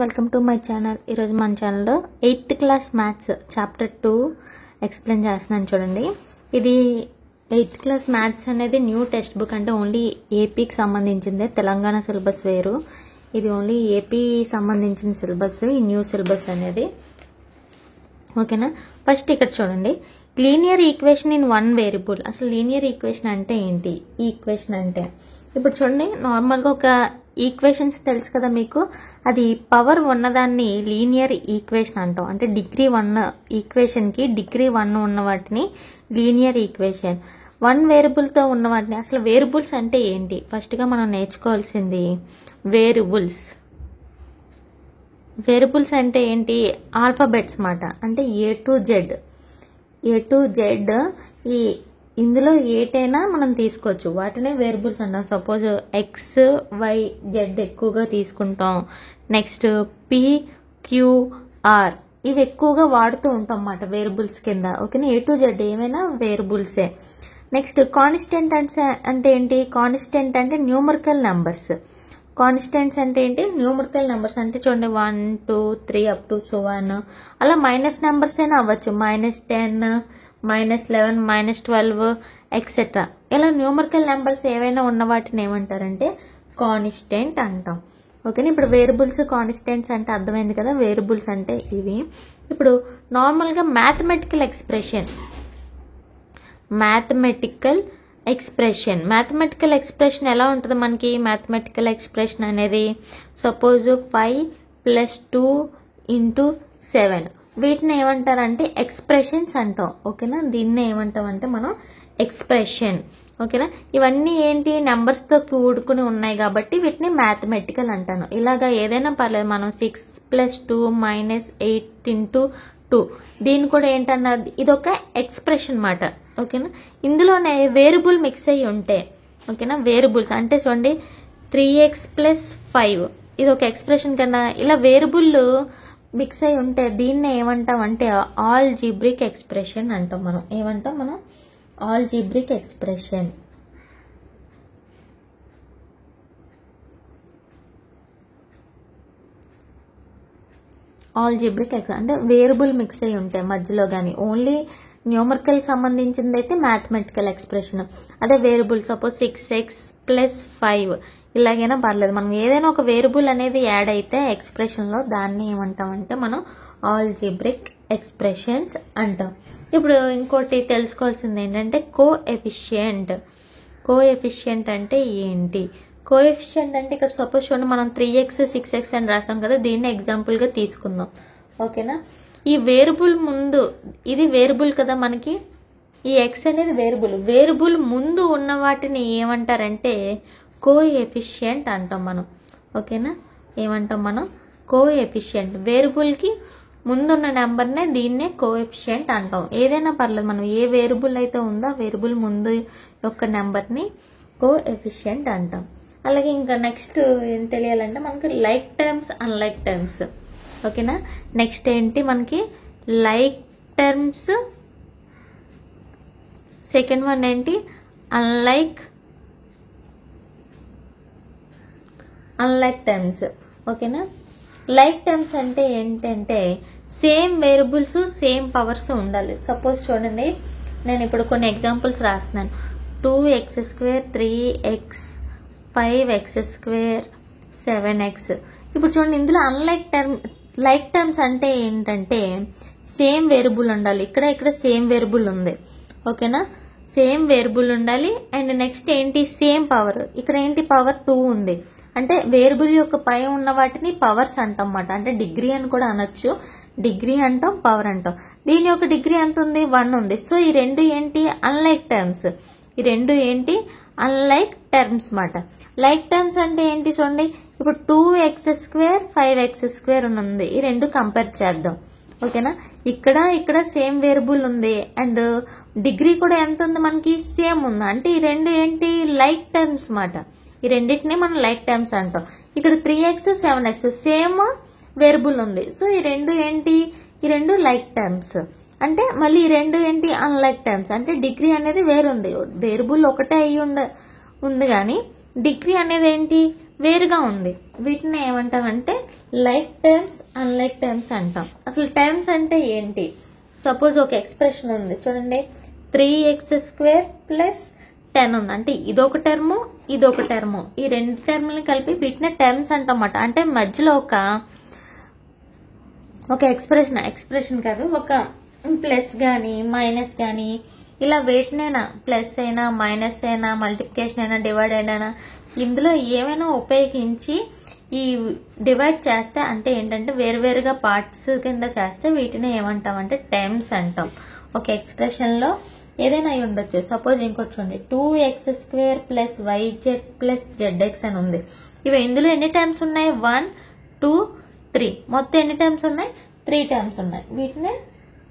Welcome to my channel. ఈరోజు మన ఛానల్లో 8th class maths chapter 2 explain చేస్తున్నాను చూడండి. ఇది 8th క్లాస్ మ్యాథ్స్ అనేది న్యూ టెక్స్ట్ బుక్, అంటే ఓన్లీ ఏపీకి సంబంధించిందే, తెలంగాణ సిలబస్ వేరు. ఇది ఓన్లీ ఏపీ సంబంధించిన సిలబస్, ఈ న్యూ సిలబస్ అనేది. ఓకేనా, ఫస్ట్ ఇక్కడ చూడండి, linear equation in one variable. అసలు లీనియర్ ఈక్వేషన్ అంటే ఏంటి? ఈ ఈక్వేషన్ అంటే ఇప్పుడు చూడండి, నార్మల్గా ఒక ఈక్వేషన్స్ తెలుసు కదా మీకు, అది పవర్ ఉన్నదాన్ని లీనియర్ ఈక్వేషన్ అంటాం. అంటే డిగ్రీ 1 ఈక్వేషన్కి డిగ్రీ 1 ఉన్న వాటిని లీనియర్ ఈక్వేషన్. 1 వేరియబుల్తో ఉన్న వాటిని, అసలు వేరియబుల్స్ అంటే ఏంటి? ఫస్ట్గా మనం నేర్చుకోవాల్సింది వేరియబుల్స్. వేరియబుల్స్ అంటే ఏంటి? ఆల్ఫాబెట్స్ మాట, అంటే ఏ టు జెడ్. ఈ ఇందులో ఏటైనా మనం తీసుకోవచ్చు, వాటినే వేరియబుల్స్ అంటాం. సపోజ్ ఎక్స్, వై, జెడ్ ఎక్కువగా తీసుకుంటాం. నెక్స్ట్ పి, క్యూ, ఆర్, ఇవి ఎక్కువగా వాడుతూ ఉంటాం అన్నమాట వేరియబుల్స్ కింద. ఓకేనా, ఏ టు జెడ్ ఏమైనా వేరియబుల్సే. నెక్స్ట్ కాన్స్టెంట్ అంటే ఏంటి? కాన్స్టెంట్ అంటే న్యూమరికల్ నెంబర్స్. కాన్స్టెంట్స్ అంటే ఏంటి? Numerical numbers. అంటే చూడండి 1, 2, 3 అప్ టు సో ఆన్. అలా మైనస్ నెంబర్స్ అయినా అవ్వచ్చు, -10, -11, -12 ఎక్సెట్రా. ఇలా న్యూమరికల్ నెంబర్స్ ఏవైనా ఉన్న వాటిని ఏమంటారంటే కాన్స్టెంట్ అంటాం. ఓకేనా, ఇప్పుడు వేరియబుల్స్ కాన్స్టెంట్స్ అంటే అర్థమైంది కదా. వేరియబుల్స్ అంటే ఇవి. ఇప్పుడు నార్మల్గా మ్యాథమెటికల్ ఎక్స్ప్రెషన్ ఎలా ఉంటుంది మనకి? మ్యాథమెటికల్ ఎక్స్ప్రెషన్ అనేది సపోజ్ 5 + 2 × 7, వీటిని ఏమంటారంటే ఎక్స్ప్రెషన్స్ అంటాం. ఓకేనా, దీన్ని ఏమంటాం అంటే మనం ఎక్స్ప్రెషన్. ఓకేనా, ఇవన్నీ ఏంటి? నెంబర్స్తో కూడుకుని ఉన్నాయి కాబట్టి వీటిని మ్యాథమెటికల్ అంటాను. ఇలాగా ఏదైనా పర్లేదు, మనం 6 + 2 -8 × 2, దీన్ని కూడా ఏంటన్నది ఇదొక ఎక్స్ప్రెషన్ మాట. ఓకేనా, ఇందులోనే వేరియబుల్ మిక్స్ అయ్యి ఉంటే, ఓకేనా, వేరియబుల్స్ అంటే చూడండి 3x + 5, ఇది ఒక ఎక్స్ప్రెషన్ కన్నా. ఇలా వేరియబుల్ మిక్స్ అయి ఉంటే దీన్ని ఏమంటాం అంటే ఆల్జీబ్రిక్ ఎక్స్ప్రెషన్ అంటాం. మనం ఏమంటాం? మనం ఆల్జీబ్రిక్ ఎక్స్ప్రెషన్. అంటే వేరియబుల్ మిక్స్ అయి ఉంటాయి మధ్యలో కానీ. ఓన్లీ న్యూమరికల్ సంబంధించింది అయితే మ్యాథమెటికల్ ఎక్స్ప్రెషన్. అదే వేరియబుల్ సపోజ్ 6x + 5, ఇలాగైనా పర్లేదు. మనం ఏదైనా ఒక వేరియబుల్ అనేది యాడ్ అయితే ఎక్స్ప్రెషన్లో, దాన్ని ఏమంటామంటే మనం ఆల్జీబ్రిక్ ఎక్స్ప్రెషన్స్ అంటాం. ఇప్పుడు ఇంకోటి తెలుసుకోవాల్సింది ఏంటంటే కోఎఫిషియంట్ అంటే ఏంటి? కోఎఫిషియంట్ అంటే ఇక్కడ సపోజ్ చూడండి, మనం 3x 6x అని రాసాం కదా, దీన్ని ఎగ్జాంపుల్గా తీసుకుందాం. ఓకేనా, ఈ వేరియబుల్ ముందు, ఇది వేరియబుల్ కదా మనకి, ఈ ఎక్స్ అనేది వేరియబుల్ ముందు ఉన్న వాటిని ఏమంటారంటే కోఎఫిషియంట్ అంటాం మనం. ఓకేనా, ఏమంటాం మనం? కోఎఫిషియంట్. వేరియబుల్కి ముందున్న నెంబర్నే దీన్నే కోఎఫిషియంట్ అంటాం. ఏదైనా పర్లేదు, మనం ఏ వేరియబుల్ అయితే ఉందో వేరియబుల్ ముందు యొక్క నెంబర్ని కోఎఫిషియంట్ అంటాం. అలాగే ఇంకా నెక్స్ట్ ఏం తెలియాలంటే మనకి లైక్ టర్మ్స్, అన్లైక్ టర్మ్స్. ఓకేనా, నెక్స్ట్ ఏంటి మనకి? Like terms. సెకండ్ వన్ ఏంటి? Unlike terms. ఓకేనా, లైక్ టర్మ్స్ అంటే ఏంటంటే సేమ్ వేరియబుల్స్, సేమ్ పవర్స్ ఉండాలి. సపోజ్ చూడండి, నేను ఇప్పుడు కొన్ని ఎగ్జాంపుల్స్ రాస్తున్నాను. 2x², 3x, 5x², 7x. ఇప్పుడు చూడండి, ఇందులో లైక్ టర్మ్స్ అంటే ఏంటంటే సేమ్ వేరియబుల్ ఉండాలి. ఇక్కడ సేమ్ వేరియబుల్ ఉంది. ఓకేనా, సేమ్ వేరియబుల్ ఉండాలి. అండ్ నెక్స్ట్ ఏంటి? Same power. ఇక్కడ ఏంటి? పవర్ 2 ఉంది. అంటే వేరియబుల్ యొక్క పై ఉన్న వాటిని పవర్స్ అంటాం అన్నమాట. అంటే డిగ్రీ అని కూడా అనొచ్చు. డిగ్రీ అంటాం, పవర్ అంటాం. దీని యొక్క డిగ్రీ ఎంత ఉంది? 1 ఉంది. సో ఈ రెండు ఏంటి? Unlike terms. ఈ రెండు ఏంటి? అన్లైక్ టర్మ్స్ మాట. లైక్ టర్మ్స్ అంటే ఏంటి? చూడండి, ఇప్పుడు 2x², 5x² ఉంది. ఈ రెండు కంపేర్ చేద్దాం. ఓకేనా, ఇక్కడ సేమ్ వేరియబుల్ ఉంది అండ్ డిగ్రీ కూడా ఎంత ఉంది మనకి? సేమ్ ఉంది. అంటే ఈ రెండు ఏంటి? లైక్ టర్మ్స్ మాట. ఈ రెండింటిని మనం లైక్ టర్మ్స్ అంటాం. ఇక్కడ 3x, 7x సేమ్ వేరియబుల్ ఉంది. సో ఈ రెండు ఏంటి? ఈ రెండు లైక్ టర్మ్స్. అంటే మళ్ళీ ఈ రెండు ఏంటి? Unlike terms. అంటే డిగ్రీ అనేది వేరుంది. వేరియబుల్ ఒకటే అయ్యి ఉంది కానీ డిగ్రీ అనేది ఏంటి? వేరుగా ఉంది. వీటిని ఏమంటామంటే లైక్ టర్మ్స్ అన్లైక్ టర్మ్స్ అంటాం. అసలు టర్మ్స్ అంటే ఏంటి? సపోజ్ ఒక ఎక్స్ప్రెషన్ ఉంది చూడండి, 3x² ప్లస్ 10 ఉంది. అంటే ఇదొక టర్ము ఇదొక టర్ము, ఈ రెండు టర్ములని కలిపి వీటినే టర్మ్స్ అంటామన్నమాట. అంటే మధ్యలో ఒక ఎక్స్ప్రెషన్ కాదు, ఒక ప్లస్ కానీ మైనస్ కానీ ఇలా వేటినైనా ప్లస్ అయినా మైనస్ అయినా మల్టిప్లికేషన్ అయినా డివైడ్ అయినా ఇందులో ఏమైనా ఉపయోగించి ఈ డివైడ్ చేస్తే అంటే ఏంటంటే వేరువేరుగా పార్ట్స్ కింద చేస్తే వీటిని ఏమంటామంటే టర్మ్స్ అంటాం. ఒక ఎక్స్ప్రెషన్ లో ఏదైనా అయి ఉండొచ్చు. సపోజ్ ఇంకోటి చూడండి, 2x² plus yz plus zx అని ఉంది. ఇవి ఇందులో ఎన్ని టర్మ్స్ ఉన్నాయి? 1 2 3, మొత్తం ఎన్ని టర్మ్స్ ఉన్నాయి? 3 టర్మ్స్ ఉన్నాయి. వీటిని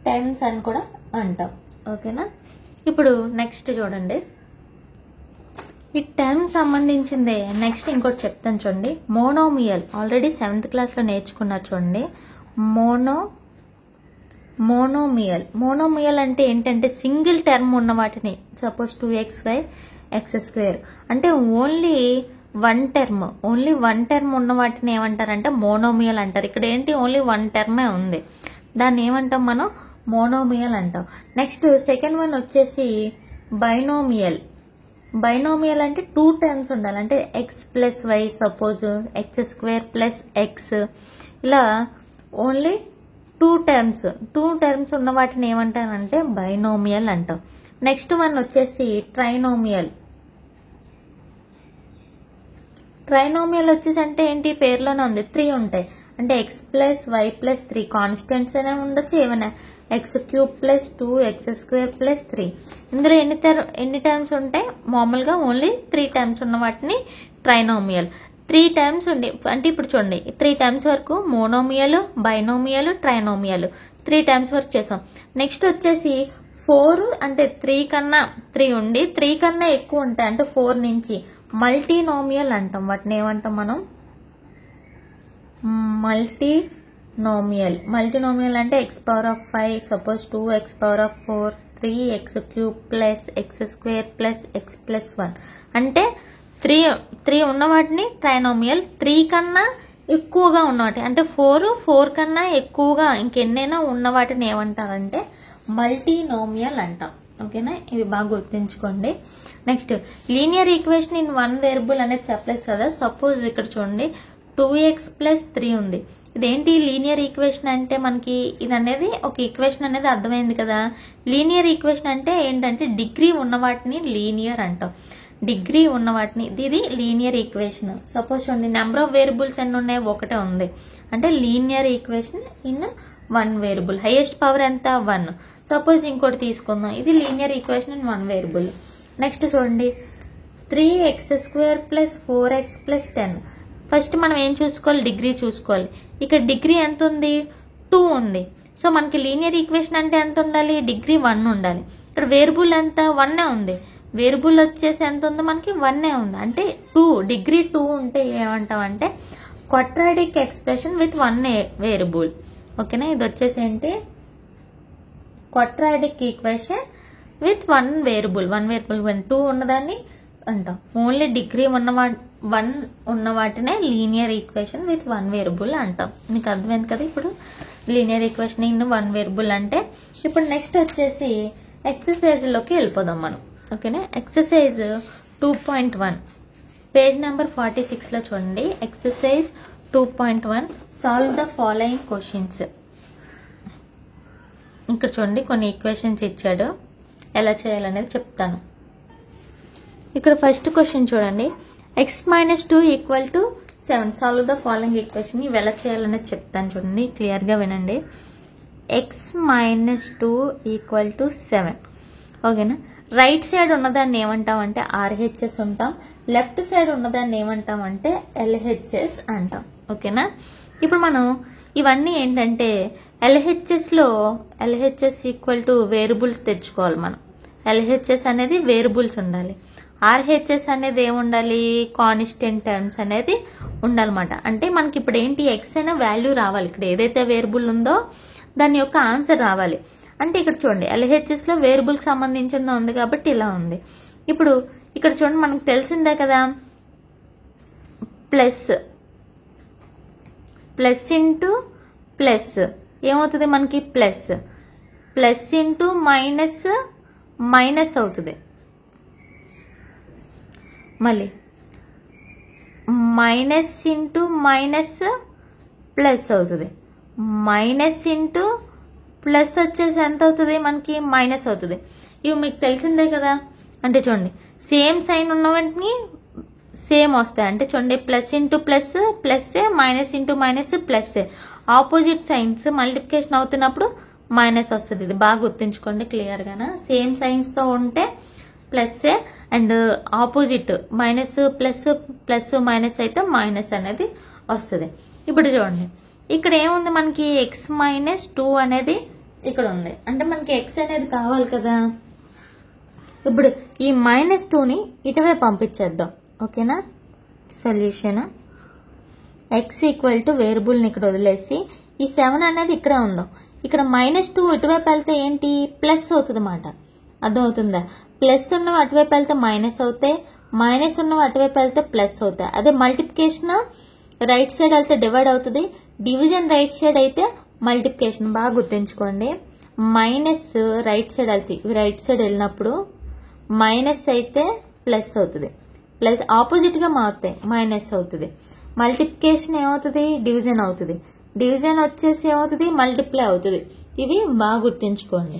టర్మ్స్ అని కూడా అంటాం. ఓకేనా? ఇప్పుడు నెక్స్ట్ చూడండి, ఈ టర్మ్ సంబంధించిందే నెక్స్ట్ ఇంకోటి చెప్తాను చూడండి. మోనోమియల్ ఆల్రెడీ 7th క్లాస్లో నేర్చుకున్నారు చూడండి. మోనోమియల్ అంటే ఏంటంటే సింగిల్ టర్మ్ ఉన్న వాటిని, సపోజ్ 2xy x² అంటే ఓన్లీ వన్ టర్మ్ ఉన్న వాటిని ఏమంటారంటే మోనోమియల్ అంటారు. ఇక్కడ ఏంటి ఓన్లీ వన్ టర్మే ఉంది, దాన్ని ఏమంటాం మనం? మోనోమియల్ అంటాం. నెక్స్ట్ సెకండ్ వన్ వచ్చేసి బైనోమియల్ అంటే 2 టర్మ్స్ ఉండాలి. అంటే x plus y, suppose x² plus x, ఇలా ఓన్లీ 2 టర్మ్స్ ఉన్న వాటిని ఏమంటారంటే బైనోమియల్ అంటాం. నెక్స్ట్ వన్ వచ్చేసి ట్రైనోమియల్ వచ్చేసి అంటే ఏంటి? పేరులోనే ఉంది, 3 ఉంటాయి. అంటే x plus y plus 3 constants అనే ఉండొచ్చు, ఏమైనా x³ ప్లస్ 2x² ప్లస్ 3. ఇందులో ఎన్ని టర్మ్స్ ఉంటాయి? మామూలుగా ఓన్లీ 3 టర్మ్స్ ఉన్న వాటిని ట్రైనోమియల్. 3 టర్మ్స్ ఉండి అంటే ఇప్పుడు చూడండి 3 టర్మ్స్ వరకు మోనోమియల్, బైనోమియల్, ట్రైనోమియల్ 3 టర్మ్స్ వరకు చేసాం. నెక్స్ట్ వచ్చేసి 4 అంటే 3 ఉండి 3 కన్నా ఎక్కువ ఉంటాయి అంటే 4 నుంచి మల్టీనోమియల్ అంటాం. వాటిని ఏమంటాం మనం? మల్టీనోమియల్ అంటే x⁵, suppose 2x⁴, 3x³ plus x² plus x plus 1 అంటే 3 ఉన్న వాటిని ట్రైనోమియల్. 3 కన్నా ఎక్కువగా ఉన్నవాటి అంటే 4 కన్నా ఎక్కువగా ఇంకెన్నైనా ఉన్న వాటిని ఏమంటారంటే మల్టీనోమియల్ అంటాం. ఓకేనా? ఇవి బాగా గుర్తుంచుకోండి. Next linear equation in one variable అనేది చెప్పలేదు కదా. సపోజ్ ఇక్కడ చూడండి 2x ప్లస్ 3 ఉంది. ఇదేంటి లీనియర్ ఈక్వేషన్ అంటే? మనకి ఇది అనేది ఒక ఈక్వేషన్ అనేది అర్థమైంది కదా. లీనియర్ ఈక్వేషన్ అంటే ఏంటంటే డిగ్రీ ఉన్న వాటిని లీనియర్ అంటాం. ఇది లీనియర్ ఈక్వేషన్. సపోజ్ చూడండి నెంబర్ ఆఫ్ వేరియబుల్స్ ఎన్ని ఉన్నాయి? 1 ఉంది. అంటే linear equation in one variable. Highest power ఎంత? 1. సపోజ్ ఇంకోటి తీసుకుందాం, ఇది linear equation in one variable. Next చూడండి 3x² plus 4x plus 10. First మనం ఏం చూసుకోవాలి? డిగ్రీ చూసుకోవాలి. ఇక్కడ డిగ్రీ ఎంత ఉంది? 2 ఉంది. సో మనకి లీనియర్ ఈక్వేషన్ అంటే ఎంత ఉండాలి? డిగ్రీ 1 ఉండాలి. ఇక్కడ వేరియబుల్ ఎంత? 1 ఉంది. వేరియబుల్ వచ్చేసి ఎంత ఉంది? మనకి 1 ఉంది. అంటే 2 డిగ్రీ 2 ఉంటే ఏమంటాం అంటే క్వాడ్రాటిక్ ఎక్స్ప్రెషన్ విత్ 1 వేరియబుల్. ఓకేనా? ఇది వచ్చేసి ఏంటి? Quadratic equation with 1 variable. 2 ఉన్నదాన్ని అంటాం. ఓన్లీ డిగ్రీ 1 ఉన్న వాటినే లీనియర్ ఈక్వేషన్ విత్ 1 వేరియబుల్ అంటాం. మీకు అర్థమైంది కదా ఇప్పుడు లీనియర్ ఈక్వేషన్ ఇన్ 1 వేరియబుల్ అంటే. ఇప్పుడు నెక్స్ట్ వచ్చేసి ఎక్సర్సైజ్ లోకి వెళ్ళిపోదాం మనం. ఓకేనా? ఎక్సర్సైజ్ 2.1 పేజ్ నెంబర్ 46 లో చూడండి. Exercise 2.1 solve the following questions. ఇక్కడ చూడండి కొన్ని ఈక్వేషన్స్ ఇచ్చాడు, ఎలా చేయాలనేది చెప్తాను. ఇక్కడ ఫస్ట్ క్వశ్చన్ చూడండి, x-2 = 7 solve the following equation. ఇవి ఎలా చేయాలనేది చెప్తాను చూడండి, క్లియర్గా వినండి. x-2 = 7. ఓకేనా? రైట్ సైడ్ ఉన్నదాన్ని ఏమంటామంటే RHS అంటాం, లెఫ్ట్ సైడ్ ఉన్నదాన్ని ఏమంటామంటే LHS అంటాం. ఓకేనా? ఇప్పుడు మనం ఇవన్నీ ఏంటంటే LHS = వేరియబుల్స్ తెచ్చుకోవాలి మనం. LHS అనేది వేరియబుల్స్ ఉండాలి. RHS అనేది ఏముండాలి? కాన్స్టెంట్ టర్మ్స్ అనేది ఉండాలన్నమాట. అంటే మనకి ఇప్పుడు ఏంటి? ఎక్స్ అనే వాల్యూ రావాలి. ఇక్కడ ఏదైతే వేరియబుల్ ఉందో దాని యొక్క ఆన్సర్ రావాలి. అంటే ఇక్కడ చూడండి LHS లో వేరియబుల్ కి సంబంధించింది ఉంది కాబట్టి ఇలా ఉంది. ఇప్పుడు ఇక్కడ చూడండి మనకు తెలిసిందే కదా, ప్లస్ ఇంటూ ప్లస్ ఏమవుతుంది మనకి plus, plus into minus minus అవుతుంది, మళ్ళీ మైనస్ ఇంటూ మైనస్ ప్లస్ అవుతుంది, మైనస్ ఇంటూ ప్లస్ వచ్చేసి ఎంత అవుతుంది మనకి మైనస్ అవుతుంది. ఇవి మీకు తెలిసిందే కదా. అంటే చూడండి సేమ్ సైన్ ఉన్న వెంటనే సేమ్ వస్తాయి. అంటే చూడండి ప్లస్ ఇంటూ ప్లస్ ప్లస్సే, మైనస్ ఇంటూ మైనస్ ప్లస్సే. ఆపోజిట్ సైన్స్ మల్టిప్లికేషన్ అవుతున్నప్పుడు మైనస్ వస్తుంది. ఇది బాగా గుర్తుంచుకోండి క్లియర్గానా. సేమ్ సైన్స్తో ఉంటే ప్లస్సే and opposite minus plus plus minus అయితే మైనస్ అనేది వస్తుంది. ఇప్పుడు చూడండి ఇక్కడ ఏముంది మనకి ఎక్స్ మైనస్ 2 అనేది ఇక్కడ ఉంది. అంటే మనకి ఎక్స్ అనేది కావాలి కదా. ఇప్పుడు ఈ -2ని ఇటువైపు పంపించేద్దాం. ఓకేనా. సొల్యూషన్ ఎక్స్ ఈక్వల్ టు వేరియబుల్ని ఇక్కడ వదిలేసి ఈ 7 అనేది ఇక్కడే ఉందాం. ఇక్కడ -2 ఇటువైపు వెళ్తే ఏంటి ప్లస్ అవుతుంది అన్నమాట. అర్థమవుతుందా. ప్లస్ ఉన్నవి అటువైపు వెళ్తే మైనస్ అవుతాయి, మైనస్ ఉన్నవి అటువైపు వెళ్తే ప్లస్ అవుతాయి. అదే మల్టిప్లికేషన్ రైట్ సైడ్ వెళ్తే డివైడ్ అవుతుంది, డివిజన్ రైట్ సైడ్ అయితే మల్టిప్లికేషన్. బాగా గుర్తుంచుకోండి. మైనస్ రైట్ సైడ్ వెళ్తాయి, ఇవి రైట్ సైడ్ వెళ్ళినప్పుడు మైనస్ అయితే ప్లస్ అవుతుంది, ప్లస్ ఆపోజిట్ గా మారుతాయి మైనస్ అవుతుంది. మల్టిప్లికేషన్ ఏమవుతుంది డివిజన్ అవుతుంది, డివిజన్ వచ్చేసి ఏమవుతుంది మల్టిప్లై అవుతుంది. ఇవి బాగా గుర్తుంచుకోండి.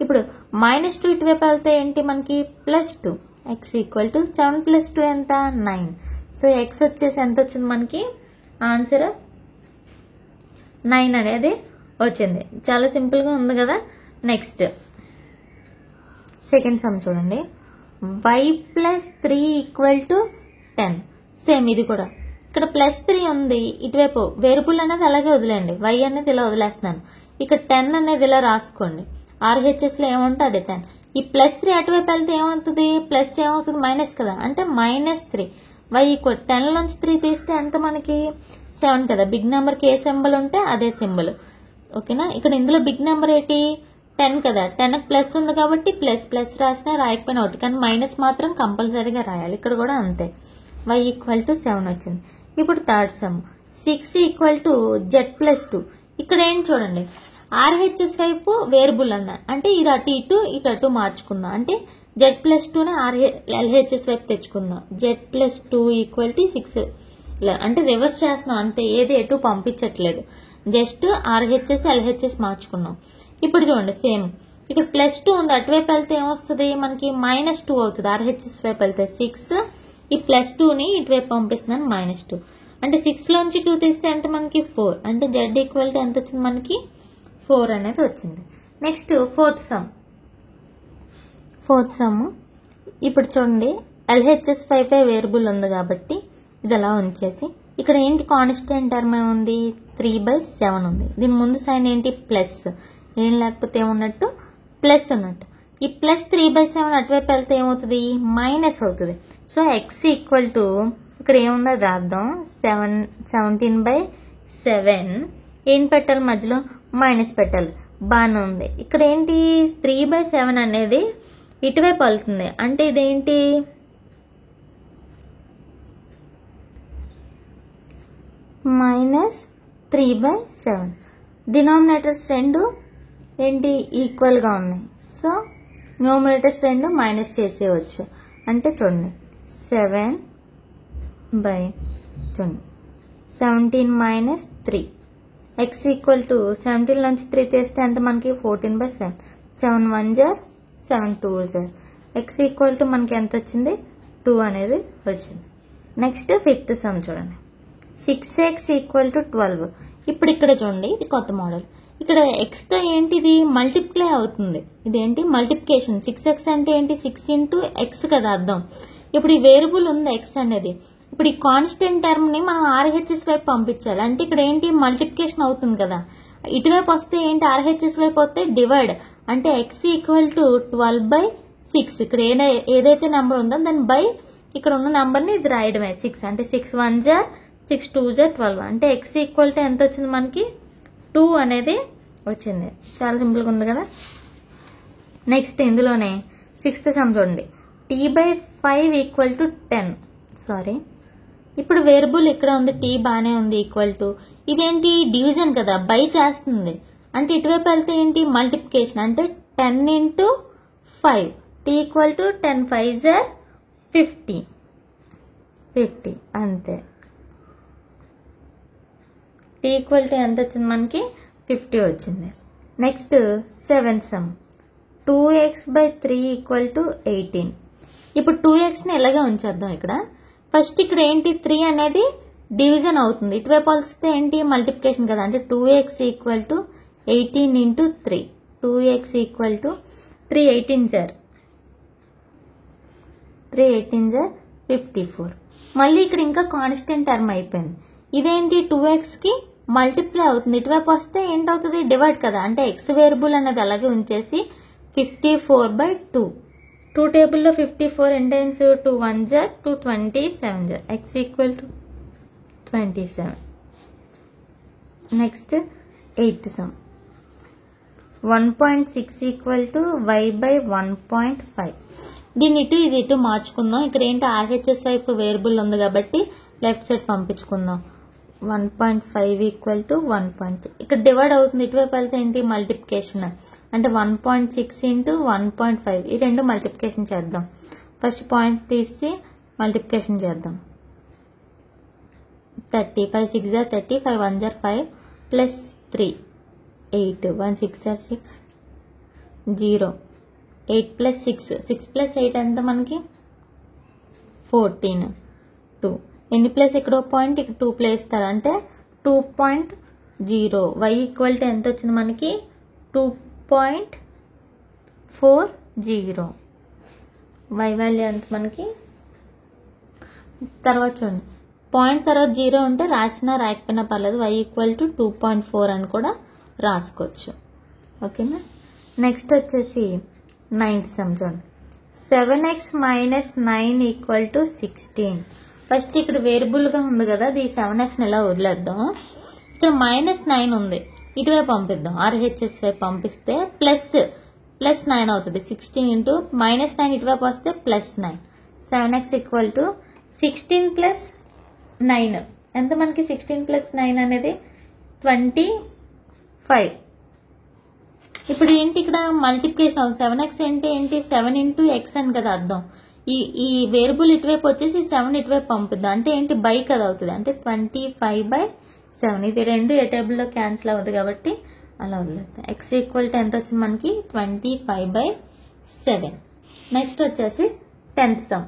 ఇప్పుడు -2 ఇటువైపు వెళ్తే ఏంటి మనకి +2. ఎక్స్ ఈక్వల్ టు 7 + 2 ఎంత 9. సో ఎక్స్ వచ్చేసి ఎంత వచ్చింది మనకి ఆన్సర్ 9 అనేది వచ్చింది. చాలా సింపుల్ గా ఉంది కదా. నెక్స్ట్ సెకండ్ సమ్ చూడండి. y + 3 = 10. సేమ్ ఇది కూడా ఇక్కడ +3 ఉంది, ఇటువైపు వేరియబుల్ అనేది అలాగే వదిలేయండి, y అనేది ఇలా వదిలేస్తున్నాను. ఇక్కడ 10 అనేది ఇలా రాసుకోండి. RHS లో ఏమంటే అదే 10. ఈ +3 అటువైపు వెళ్తే ఏమవుతుంది ప్లస్ ఏమవుతుంది మైనస్ కదా. అంటే -3 y = 10 నుంచి 3 తీస్తే ఎంత మనకి 7 కదా. బిగ్ నెంబర్ కి ఏ సింబల్ ఉంటే అదే సింబల్. ఓకేనా. ఇక్కడ ఇందులో బిగ్ నెంబర్ ఏంటి 10 కదా. 10 ప్లస్ ఉంది కాబట్టి ప్లస్ ప్లస్ రాసినా రాయకపోయినా ఒకటి, కానీ మైనస్ మాత్రం కంపల్సరీగా రాయాలి. ఇక్కడ కూడా అంతే. y = 7 వచ్చింది. ఇప్పుడు థర్డ్ సమ్ 6 = z+2. ఇక్కడ ఏంటి చూడండి RHS వైపు వేరియబుల్ అన్నా, అంటే ఇది అటు ఇటు ఇటు అటు మార్చుకుందాం. అంటే z+2ని LHS వైపు తెచ్చుకుందాం. z+2 = 6 అంటే రివర్స్ చేస్తున్నాం అంతే, ఏది ఎటు పంపించట్లేదు, జస్ట్ RHS LHS మార్చుకున్నాం. ఇప్పుడు చూడండి సేమ్ ఇక్కడ +2 ఉంది, అటువైపు వెళ్తే ఏమొస్తుంది మనకి -2 అవుతుంది. RHS వైపు వెళ్తే 6, ఈ +2ని ఇటువైపు పంపిస్తున్నాను -2. అంటే 6 లోంచి 2 తీస్తే ఎంత మనకి 4. అంటే z = ఎంత వచ్చింది మనకి 4 అనేది వచ్చింది. నెక్స్ట్ ఫోర్త్ సమ్ ఇప్పుడు చూడండి LHS వైపే వేరియబుల్ ఉంది కాబట్టి ఇది అలా ఉంచేసి ఇక్కడ ఏంటి కాన్స్టెంట్ టర్మ్ ఏముంది 3/7 ఉంది. దీని ముందు సైన్ ఏంటి ప్లస్, ఏం లేకపోతే ఏమున్నట్టు ప్లస్ ఉన్నట్టు. ఈ ప్లస్ 3/7 అటువైపు వెళ్తే ఏమవుతుంది మైనస్ అవుతుంది. సో ఎక్స్ ఈక్వల్ టు ఇక్కడ ఏముందో రాద్దాం 17/7. ఏం పెట్టాలి మధ్యలో మైనస్ పెట్టాలి. బాగానే ఉంది. ఇక్కడ ఏంటి 3/7 అనేది ఇటువైపు వెళ్తుంది, అంటే ఇదేంటి -3/7. డినామినేటర్స్ రెండు ఏంటి ఈక్వల్ గా ఉన్నాయి. సో న్యూమరేటర్స్ రెండు మైనస్ చేసేయచ్చు. అంటే చూడండి 17 - 3. x = 17 నుంచి 3 తీస్తే ఎంత మనకి 14/7. 7 1 = 7 2 = x = మనకి ఎంత వచ్చింది 2 అనేది వచ్చింది. నెక్స్ట్ ఫిఫ్త్ సమ్ చూడండి 6x = 12. ఇప్పుడు ఇక్కడ చూడండి ఇది కొత్త మోడల్. ఇక్కడ x తో ఏంటి ఇది మల్టిప్లై అవుతుంది, ఇదేంటి మల్టిప్లికేషన్. 6x అంటే ఏంటి 6 × x కదా అర్థం. ఇప్పుడు ఈ వేరియబుల్ ఉంది x అనేది, ఇప్పుడు ఈ కాన్స్టెంట్ టర్మ్ ని మనం RHS వైపు పంపించాలి. అంటే ఇక్కడ ఏంటి మల్టిప్లికేషన్ అవుతుంది కదా, ఇటువైపు వస్తే ఏంటి RHS వైపు వస్తే డివైడ్. అంటే x = 12/6. ఇక్కడ ఏదైతే నెంబర్ ఉందో దాని బై ఇక్కడ ఉన్న నెంబర్ ని ఇది రాయడమే 6. అంటే 6 1 = 6 2 = 12. అంటే x = ఎంత వచ్చింది మనకి 2 అనేది వచ్చింది. చాలా సింపుల్ గా ఉంది కదా. నెక్స్ట్ ఇందులోనే 6th సమ్ చూడండి t/5 = 10. సారీ ఇప్పుడు వేరియబుల్ ఇక్కడ ఉంది, టీ బాగానే ఉంది, ఈక్వల్ టు ఇదేంటి డివిజన్ కదా, బై చేస్తుంది అంటే ఇటువైపు వెళ్తే ఏంటి మల్టిప్లికేషన్, అంటే 10 into 5 t equal to 10 5s are 50 అంతే. టీ ఈక్వల్ టు ఎంత వచ్చింది మనకి 50 వచ్చింది. Next 7th some 2x/3 equal to 18. ఇప్పుడు 2xని ఎలాగే ఉంచేద్దాం. ఇక్కడ ఫస్ట్ ఇక్కడ ఏంటి 3 అనేది డివిజన్ అవుతుంది, ఇటువైపు వస్తే ఏంటి మల్టిప్లికేషన్ కదా, అంటే 2x equal to 18 into 3 2x equal to 3 18s are 54. మళ్ళీ ఇక్కడ ఇంకా కాన్స్టెంట్ టర్మ్ అయిపోయింది. ఇదేంటి 2x కి మల్టిప్లై అవుతుంది, ఇటువైపు వస్తే ఏంటవుతుంది డివైడ్ కదా, అంటే x వేరియబుల్ అనేది అలాగే ఉంచేసి 54/2 2 టేబుల్లో 54 ఎన్ times 2 1s are 2 27s are x equal to 27. Next 8th sum 1.6 equal to y/1.5. దీని ఇటు ఇది ఇటు మార్చుకుందాం. ఇక్కడ ఏంటి ఆర్హెచ్ఎస్ వైపు వేరియబుల్ ఉంది కాబట్టి లెఫ్ట్ సైడ్ పంపించుకుందాం. 1.5 ఈక్వల్ టు 1.6 ఇక్కడ డివైడ్ అవుతుంది, ఇటువైపు వెళ్తే ఏంటి మల్టిప్లికేషన్, అంటే 1.6 into 1.5 ఈ రెండు మల్టిప్లికేషన్ చేద్దాం. ఫస్ట్ పాయింట్ తీసి మల్టిప్లికేషన్ చేద్దాం. 30 5 6s are 30 5 1s are 5 plus 3 8 1 6 are 6 0 8 plus 6 plus 8 ఎంత మనకి 14 2 ఎన్ని ప్లేస్ ఇక్కడ పాయింట్ ఇక్కడ 2 ప్లేస్ ఇస్తారు, అంటే 2.0 y ఈక్వల్ టు ఎంత వచ్చింది మనకి 2.40 y వాల్యూ ఎంత మనకి. తర్వాత చూడండి పాయింట్ తర్వాత 0 ఉంటే రాసినా రాయకపోయినా పర్లేదు, y ఈక్వల్ టు 2.4 అని కూడా రాసుకోవచ్చు. ఓకేనా. నెక్స్ట్ వచ్చేసి 9th సమ్ చూడండి 7x - 9 ఈక్వల్ టు 16. ఫస్ట్ ఇక్కడ వేరియబుల్గా ఉంది కదా, ఈ 7xని ఎలా వదిలేద్దాం. ఇక్కడ -9 ఉంది, ఇటువైపు పంపిద్దాం, ఆర్హెచ్ఎస్ వైపు పంపిస్తే ప్లస్ 9 అవుతుంది. 16 into -9 ఇటువైపు వస్తే +9 7x ఈక్వల్ టు 16 + 9 ఎంత మనకి 16 + 9 అనేది 25. ఇప్పుడు ఏంటి ఇక్కడ మల్టిప్లికేషన్ అవుతుంది, 7x ఏంటి 7 into x అని కదా అర్థం. ఈ వేరియబుల్ ఇటువైపు వచ్చేసి 7 ఇటువైపు పంపిద్దాం, అంటే ఏంటి బై కదా అవుతుంది, అంటే 25/7 ఇది రెండు ఏ టేబుల్లో క్యాన్సిల్ అవ్వదు కాబట్టి అలా వదిలేద్దాం. x ఈక్వల్ టు ఎంత వచ్చింది మనకి 25/7. నెక్స్ట్ వచ్చేసి 10th సమ్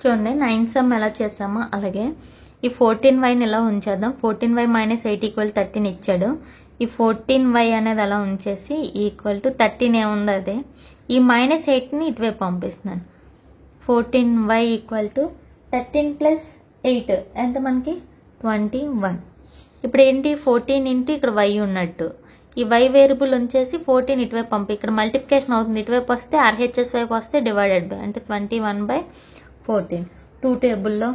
చూడండి. 9th సమ్ ఎలా చేసామో అలాగే ఈ 14y ఎలా ఉంచేద్దాం. 14y - 8 ఈక్వల్ 13 ఇచ్చాడు. ఈ 14y అనేది అలా ఉంచేసి ఈక్వల్ టు 13 ఏముంది అదే, ఈ -8ని ఇటువైపు పంపిస్తున్నాను. 14y ఈక్వల్ టు 13 + 8 ఎంత మనకి 21. ఇప్పుడు ఏంటి 14 ఇంటూ ఇక్కడ y ఉన్నట్టు, ఈ y వేరియబుల్ ఉంచేసి 14 ఇటువైపు పంపి, ఇక్కడ మల్టిప్లికేషన్ అవుతుంది, ఇటువైపు వస్తే ఆర్హెచ్ఎస్ వైపు వస్తే డివైడెడ్ బై, అంటే 21/14 2 టేబుల్లో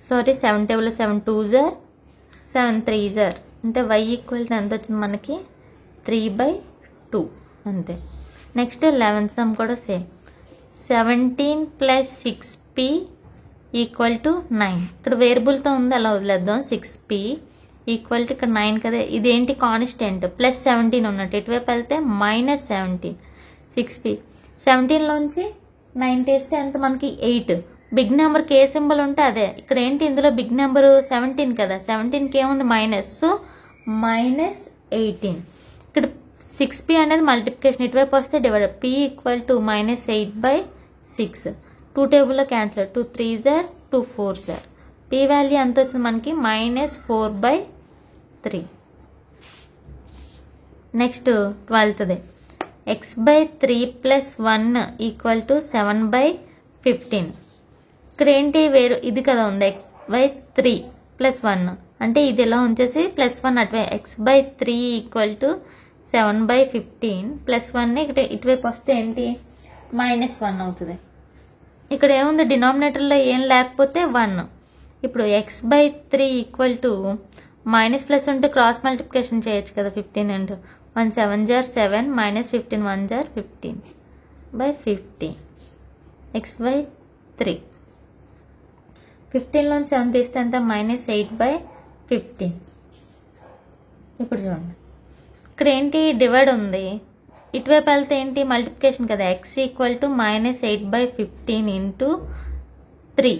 7 టేబుల్లో 7 2s are 7 3s are అంటే y ఈక్వల్ టు ఎంత వచ్చింది మనకి 3/2 అంతే. నెక్స్ట్ 11th సమ్ కూడా సేమ్ 17 + 6p ఈక్వల్ టు 9. ఇక్కడ వేరియబుల్తో ఉంది అలా వదిలేద్దాం. 6p ఈక్వల్ టు ఇక్కడ 9 కదా, ఇదేంటి కాన్స్టెంట్ +17 ఉన్నట్టు, ఇటువైపు వెళ్తే -17 6p 17లోంచి 9 తీస్తే ఎంత మనకి 8. బిగ్ నెంబర్కి ఏ సింబల్ ఉంటే అదే, ఇక్కడ ఏంటి ఇందులో బిగ్ నెంబర్ 17 కదా, 17కి ఏముంది మైనస్, సో -18. ఇక్కడ 6p అనేది మల్టిప్లికేషన్, ఇటువైపు వస్తే డివైడ్, p ఈక్వల్ టు -8/6 2 టేబుల్లో cancel, 2 3s are 2 4s are p value ఎంత వచ్చింది మనకి -4/3. Next 12th x/3 + 1 equal to 7/15. ఇక్కడ ఏంటి వేరు ఇది కదా ఉంది, x/3 + 1 అంటే ఇది ఎలా ఉంచేసి +1 అటువైపు, x/3 ఈక్వల్ టు 7/15 +1 ఇక్కడ ఇటువైపు వస్తే ఏంటి -1 అవుతుంది. ఇక్కడ ఏముంది డినామినేటర్లో ఏం లేకపోతే 1. ఇప్పుడు x/3 ఈక్వల్ టు మైనస్ ఉంటే క్రాస్ మల్టిప్లికేషన్ చేయొచ్చు కదా, 15 into 1 7s are 7 -15 1s are 15 by 15, X by 3. 15లోని 7 తీస్తే ఎంత? -8/15. ఇప్పుడు చూడండి, ఇక్కడ ఏంటి? డివైడ్ ఉంది. ఇటువైపు వెళ్తే ఏంటి? మల్టిప్లికేషన్ కదా. x ఈక్వల్ టు -8/15 ఇంటూ 3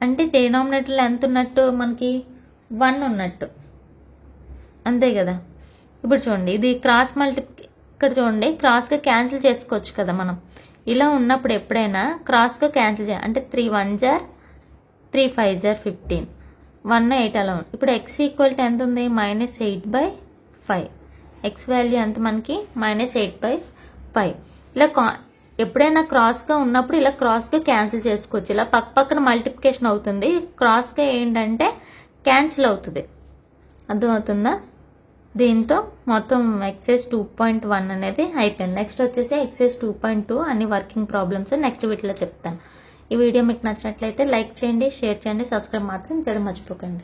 అంటే డినామినేటర్లో ఎంత ఉన్నట్టు? మనకి 1 ఉన్నట్టు, అంతే కదా. ఇప్పుడు చూడండి, ఇది క్రాస్ ఇక్కడ చూడండి, క్రాస్గా క్యాన్సిల్ చేసుకోవచ్చు కదా మనం. ఇలా ఉన్నప్పుడు ఎప్పుడైనా క్రాస్గా క్యాన్సిల్ చేయాలి. అంటే 3 1s are 3 5s are 15, 1 8 అలా ఉంది. ఇప్పుడు x ఈక్వల్ టు ఎంత ఉంది? -8/5. ఎక్స్ వాల్యూ ఎంత మనకి? -8/5. ఇలా ఎప్పుడైనా క్రాస్గా ఉన్నప్పుడు ఇలా క్రాస్గా క్యాన్సిల్ చేసుకోవచ్చు. ఇలా పక్కన మల్టిప్లికేషన్ అవుతుంది, క్రాస్గా ఏంటంటే క్యాన్సిల్ అవుతుంది. అర్థమవుతుందా? దీంతో మొత్తం ఎక్సైజ్ 2.1 అనేది అయిపోయింది. నెక్స్ట్ వచ్చేసి ఎక్సైజ్ 2.2 అన్ని వర్కింగ్ ప్రాబ్లమ్స్ నెక్స్ట్ వీటిలో చెప్తాను. ఈ వీడియో మీకు నచ్చినట్లయితే లైక్ చేయండి, షేర్ చేయండి, సబ్స్క్రైబ్ మాత్రం చేయడం మర్చిపోకండి.